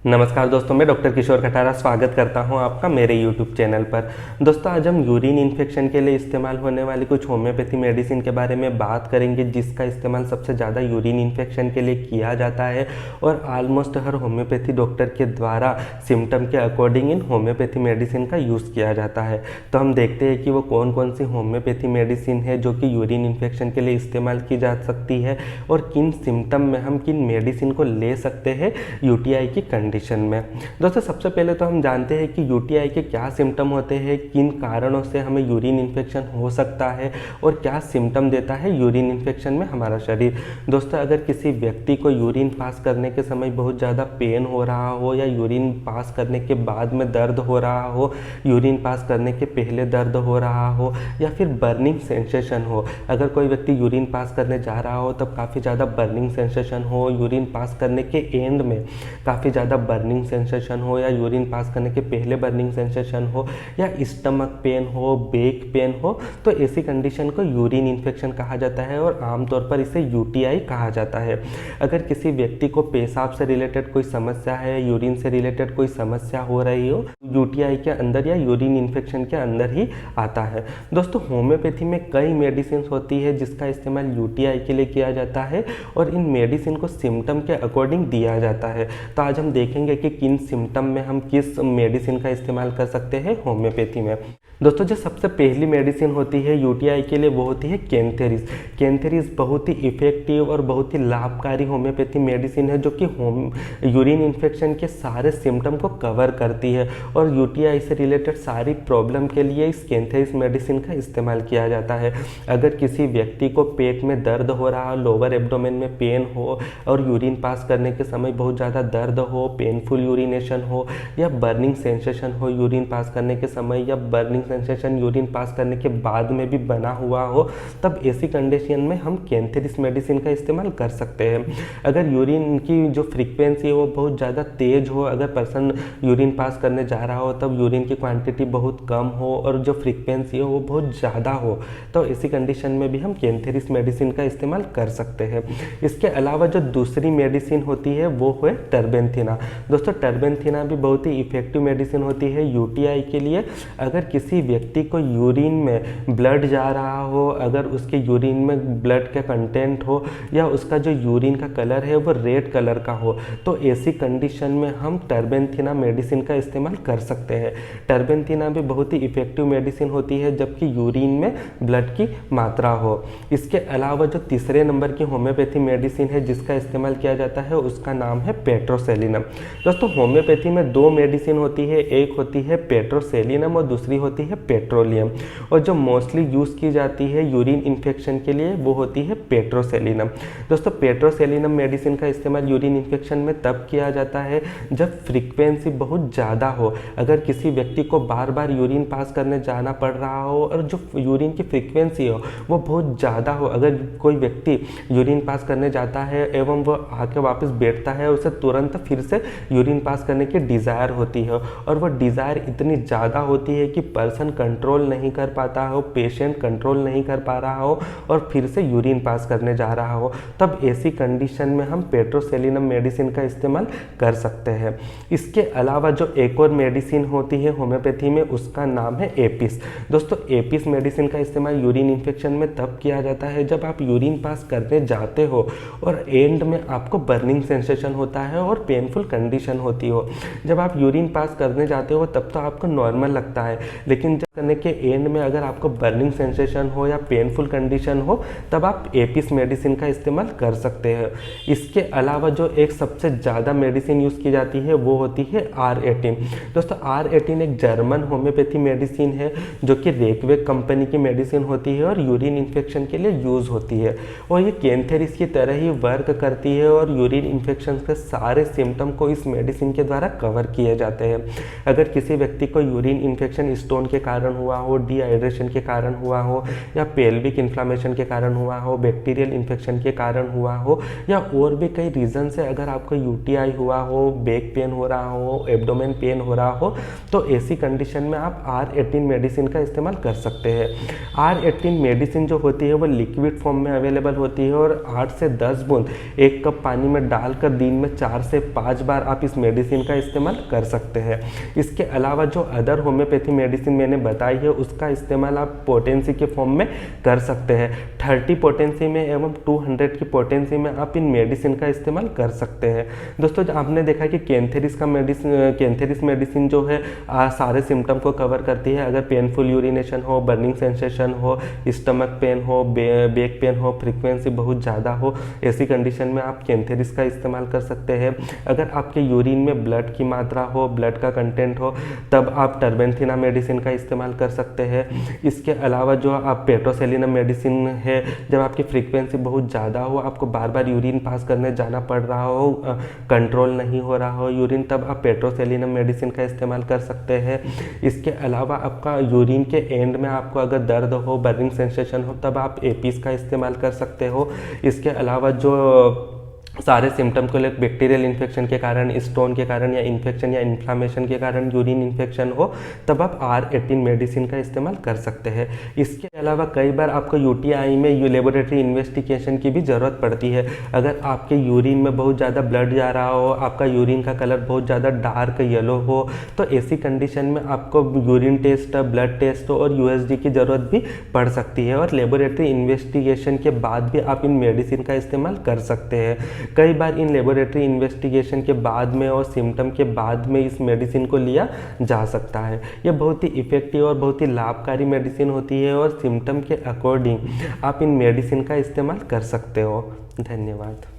नमस्कार दोस्तों, मैं डॉक्टर किशोर खटारा स्वागत करता हूं आपका मेरे YouTube चैनल पर। दोस्तों, आज हम यूरिन इन्फेक्शन के लिए इस्तेमाल होने वाली कुछ होम्योपैथी मेडिसिन के बारे में बात करेंगे, जिसका इस्तेमाल सबसे ज़्यादा यूरिन इन्फेक्शन के लिए किया जाता है और ऑलमोस्ट हर होम्योपैथी डॉक्टर के द्वारा सिम्टम के अकॉर्डिंग इन होम्योपैथी मेडिसिन का यूज़ किया जाता है। तो हम देखते हैं कि वो कौन कौन सी होम्योपैथी मेडिसिन है जो कि यूरिन इन्फेक्शन के लिए इस्तेमाल की जा सकती है और किन सिम्टम में हम किन मेडिसिन को ले सकते हैं यूटीआई की कंडीशन में। दोस्तों, सबसे पहले तो हम जानते हैं कि यूटीआई के क्या सिम्टम होते हैं, किन कारणों से हमें यूरिन इन्फेक्शन हो सकता है और क्या सिम्टम देता है यूरिन इन्फेक्शन में हमारा शरीर। दोस्तों, अगर किसी व्यक्ति को यूरिन पास करने के समय बहुत ज़्यादा पेन हो रहा हो या यूरिन पास करने के बाद में दर्द हो रहा हो, यूरिन पास करने के पहले दर्द हो रहा हो या फिर बर्निंग सेंसेशन हो, अगर कोई व्यक्ति यूरिन पास करने जा रहा हो तब काफ़ी ज़्यादा बर्निंग सेंसेशन हो, यूरिन पास करने के एंड में काफ़ी ज़्यादा बर्निंग सेंसेशन हो या यूरिन पास करने के पहले बर्निंग सेंसेशन हो या स्टमक पेन हो, बैक पेन हो, तो ऐसी कंडीशन को यूरिन इन्फेक्शन कहा जाता है और आमतौर पर इसे यूटीआई कहा जाता है। अगर किसी व्यक्ति को पेशाब से रिलेटेड कोई समस्या है, यूरिन से रिलेटेड कोई समस्या हो रही हो, यूटीआई के अंदर या यूरिन इन्फेक्शन के अंदर ही आता है। दोस्तों, होम्योपैथी में कई मेडिसिन होती है जिसका इस्तेमाल यूटीआई के लिए किया जाता है और इन मेडिसिन को सिम्टम के अकॉर्डिंग दिया जाता है। तो आज हम देखेंगे कि किन सिम्टम में हम किस मेडिसिन का इस्तेमाल कर सकते हैं होम्योपैथी में। दोस्तों, जो सबसे पहली मेडिसिन होती है यूटीआई के लिए वो होती है कैंथेरिस। कैंथेरिस बहुत ही इफेक्टिव और बहुत ही लाभकारी होम्योपैथी मेडिसिन है जो कि यूरिन इन्फेक्शन के सारे सिम्टम को कवर करती है और यूटीआई से रिलेटेड सारी प्रॉब्लम के लिए इस कैंथेरिस मेडिसिन का इस्तेमाल किया जाता है। अगर किसी व्यक्ति को पेट में दर्द हो रहा हो, लोअर एब्डोमेन में पेन हो और यूरिन पास करने के समय बहुत ज़्यादा दर्द हो, पेनफुल यूरिनेशन हो या बर्निंग सेंसेशन हो यूरिन पास करने के समय या बर्निंग सेंसेशन यूरिन पास करने के बाद में भी बना हुआ हो, तब ऐसी कंडीशन में हम कैंथेरिस मेडिसिन का इस्तेमाल कर सकते हैं। अगर यूरिन की जो फ्रीक्वेंसी है वो बहुत ज़्यादा तेज हो, अगर पर्सन यूरिन पास करने जा रहा हो तब यूरिन की क्वांटिटी बहुत कम हो और जो फ्रीक्वेंसी हो वो बहुत ज़्यादा हो, तो ऐसी कंडीशन में भी हम कैंथेरिस मेडिसिन का इस्तेमाल कर सकते हैं। इसके अलावा जो दूसरी मेडिसिन होती है वो है टर्बेंथिना। दोस्तों, टर्बेंथिना भी बहुत ही इफेक्टिव मेडिसिन होती है यूटीआई के लिए। अगर किसी व्यक्ति को यूरिन में ब्लड जा रहा हो, अगर उसके यूरिन में ब्लड का कंटेंट हो या उसका जो यूरिन का कलर है वो रेड कलर का हो, तो ऐसी कंडीशन में हम टर्बेंथिना मेडिसिन का इस्तेमाल कर सकते हैं। टर्बेंथिना भी बहुत ही इफेक्टिव मेडिसिन होती है जबकि यूरिन में ब्लड की मात्रा हो। इसके अलावा जो तीसरे नंबर की होम्योपैथी मेडिसिन है जिसका इस्तेमाल किया जाता है उसका नाम है पेट्रोसेलिनम। दोस्तों, होम्योपैथी में दो मेडिसिन होती है, एक होती है पेट्रोसेलिनम और दूसरी होती है पेट्रोलियम, और जो मोस्टली यूज़ की जाती है यूरिन इन्फेक्शन के लिए वो होती है पेट्रोसेलिनम। दोस्तों, पेट्रोसेलिनम मेडिसिन का इस्तेमाल यूरिन इन्फेक्शन में तब किया जाता है जब फ्रीक्वेंसी बहुत ज़्यादा हो। अगर किसी व्यक्ति को बार बार यूरिन पास करने जाना पड़ रहा हो और जो यूरिन की फ्रीक्वेंसी हो वो बहुत ज़्यादा हो, अगर कोई व्यक्ति यूरिन पास करने जाता है एवं वो आके वापस बैठता है, उसे तुरंत फिर से यूरिन पास करने की डिज़ायर होती है और वो डिज़ायर इतनी ज़्यादा होती है कि पर्सन कंट्रोल नहीं कर पाता हो, पेशेंट कंट्रोल नहीं कर पा रहा हो और फिर से यूरिन पास करने जा रहा हो, तब ऐसी कंडीशन में हम पेट्रोसेलिनम मेडिसिन का इस्तेमाल कर सकते हैं। इसके अलावा जो एक और मेडिसिन होती है होम्योपैथी में उसका नाम है एपिस। दोस्तों, एपिस मेडिसिन का इस्तेमाल यूरिन इन्फेक्शन में तब किया जाता है जब आप यूरिन पास करने जाते हो और एंड में आपको बर्निंग सेंसेशन होता है और पेनफुल कंडीशन होती हो। जब आप यूरिन पास करने जाते हो तब तो आपको नॉर्मल लगता है, लेकिन जब करने के एंड में अगर आपको बर्निंग सेंसेशन हो या पेनफुल कंडीशन हो तब आप एपिस मेडिसिन का इस्तेमाल कर सकते हैं। इसके अलावा जो एक सबसे ज़्यादा मेडिसिन यूज़ की जाती है वो होती है R18। दोस्तों, R18 एक जर्मन होम्योपैथी मेडिसिन है जो कि रेकवेक कंपनी की मेडिसिन होती है और यूरिन इन्फेक्शन के लिए यूज़ होती है और ये कैंथेरिस की तरह ही वर्क करती है और यूरिन इन्फेक्शन के सारे सिम्टम को इस मेडिसिन के द्वारा कवर किए जाते हैं। अगर किसी व्यक्ति को यूरिन इन्फेक्शन स्टोन के कारण हुआ हो, डिहाइड्रेशन के कारण हुआ हो, या पेल्विक इन्फ्लामेशन के कारण हुआ हो, बैक्टीरियल इन्फेक्शन के कारण हुआ हो, या और भी कई रीज़न से अगर आपको यूटीआई हुआ हो, बैक पेन हो रहा हो, एब्डोमेन पेन हो रहा हो, तो ऐसी कंडीशन में आप R18 मेडिसिन का इस्तेमाल कर सकते हैं। R18 मेडिसिन जो होती है वो लिक्विड फॉर्म में अवेलेबल होती है और 8 से 10 बूंद 1 कप पानी में डालकर दिन में 4 से 5 बार आप इस मेडिसिन का इस्तेमाल कर सकते हैं। इसके अलावा जो अदर होम्योपैथी मेडिसिन मैंने बताई है उसका इस्तेमाल आप पोटेंसी के फॉर्म में कर सकते हैं। 30 पोटेंसी में एवं 200 की पोटेंसी में आप इन मेडिसिन का इस्तेमाल कर सकते हैं। दोस्तों आपने देखा कि कैंथेरिस मेडिसिन जो है सारे सिम्टम को कवर करती है। अगर पेनफुल यूरिनेशन हो, बर्निंग सेंसेशन हो, स्टमक पेन हो, बैक पेन हो, फ्रीक्वेंसी बहुत ज़्यादा हो, ऐसी कंडीशन में आप कैंथेरिस का इस्तेमाल कर सकते हैं। अगर आपके यूरिन में ब्लड की मात्रा हो, ब्लड का कंटेंट हो, तब आप टर्बेंथिना मेडिसिन का इस्तेमाल कर सकते हैं। इसके अलावा जो आप पेट्रोसेलिनम मेडिसिन है, जब आपकी फ्रीक्वेंसी बहुत ज़्यादा हो, आपको बार बार यूरिन पास करने जाना पड़ रहा हो, कंट्रोल नहीं हो रहा हो यूरिन, तब आप पेट्रोसेलिनम मेडिसिन का इस्तेमाल कर सकते हैं। इसके अलावा आपका यूरिन के एंड में आपको अगर दर्द हो, बर्निंग सेंसेशन हो, तब आप एपीस का इस्तेमाल कर सकते हो। इसके अलावा जो सारे सिम्टम को लेकर बैक्टीरियल इन्फेक्शन के कारण, स्टोन के कारण, या इन्फेक्शन या इन्फ्लामेशन के कारण यूरिन इन्फेक्शन हो, तब आप R18 मेडिसिन का इस्तेमाल कर सकते हैं। इसके अलावा कई बार आपको यूटीआई में लेबोरेटरी इन्वेस्टिगेशन की भी ज़रूरत पड़ती है। अगर आपके यूरिन में बहुत ज़्यादा ब्लड जा रहा हो, आपका यूरिन का कलर बहुत ज़्यादा डार्क येलो हो, तो ऐसी कंडीशन में आपको यूरिन टेस्ट, ब्लड टेस्ट और USG की ज़रूरत भी पड़ सकती है, और लेबोरेटरी इन्वेस्टिगेशन के बाद भी आप इन मेडिसिन का इस्तेमाल कर सकते हैं। कई बार इन लेबोरेटरी इन्वेस्टिगेशन के बाद में और सिम्टम के बाद में इस मेडिसिन को लिया जा सकता है। ये बहुत ही इफ़ेक्टिव और बहुत ही लाभकारी मेडिसिन होती है, और सिम्टम के अकॉर्डिंग आप इन मेडिसिन का इस्तेमाल कर सकते हो। धन्यवाद।